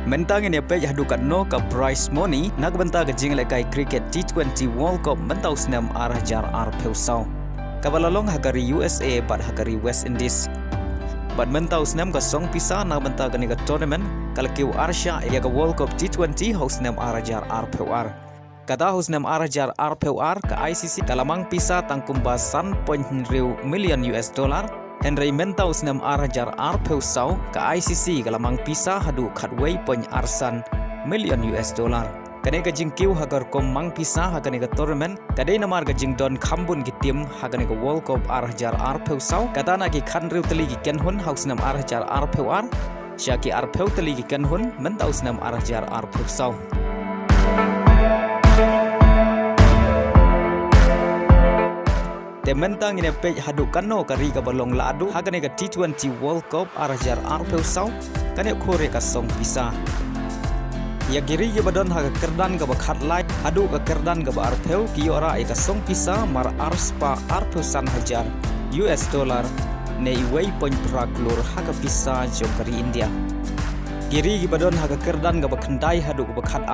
Mentang ini pej hadukat no ka prize money nak benta ke jing lekai cricket T20 World Cup mentau senam arah jar peusau. Kabalalong hakari USA bat hakari West Indies. Bat mentau senam ka song pisa nak benta ke niga tournament kalkiu Arsha ya ka World Cup T20 haus senam arah jar peu. Kata haus senam arah jar peu ka ICC kalamang pisa tangkumba 1.0 million US dollar. Henry mentau senam arah jar peusau ke ICC kalamang pisa hadu khatway pon arsan million US dollar. Kane ka jingkiu hagar kom mang pisa hakane ka tournament kadai namar ka jingdon khambun ki tim hakane ka World Cup arah jar peusau kata na ki khanriu teli ki kenhun haus senam arah jar peu syaki peu teli ki kenhun mentau senam arah jar peusau. Mentang ini pej hadu kano kari ka balong ladu hakane ka T20 World Cup arajar peusau kane khore ka song pisa ya giri ye badon haga kerdan ka bakhat lai hadu ka kerdan ka peu kiora ka song pisa mar arspa peusan hajar US dollar ne iwei pon praklur haga pisa jokari India giri ye badon haga kerdan ka bakhandai hadu ka bakhat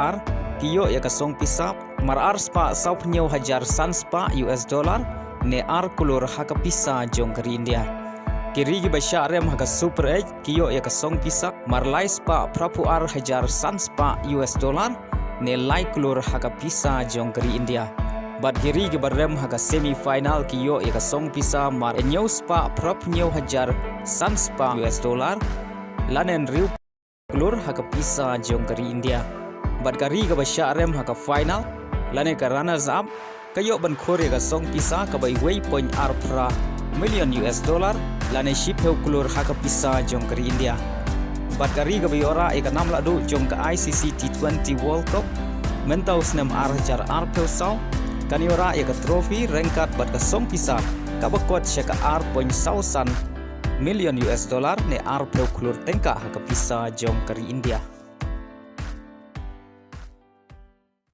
kiyo ya ka song pisa mar arspa saupnyo hajar sanspa US dollar ne kulur haka pisa jongkari India. Kiri gi basya rem haka super edge kiyo ya kasong pisa marlai spa prapu hajar sanspa US dollar ne lai kulur haka pisa jongkari India. Bat kiri gi barem haka semi final kiyo ya kasong pisa mar enyo spa prapu hajar sanspa US dollar lanen riu kulur haka pisa jongkari India. Bat kiri gi basya rem haka final lane ka runners up kayo ban khore ka song pisa ka bai wei point pra million US dollar lane shipeu kulur haka pisa jongkari India. Bat kari ka biora nam ladu jong ka ICC T20 World Cup mentau senam jar peusau kaniora ka trofi rengkat bat ka song pisa ka bakot syaka point sausan million US dollar ne peu kulur tengka haka pisa jongkari India.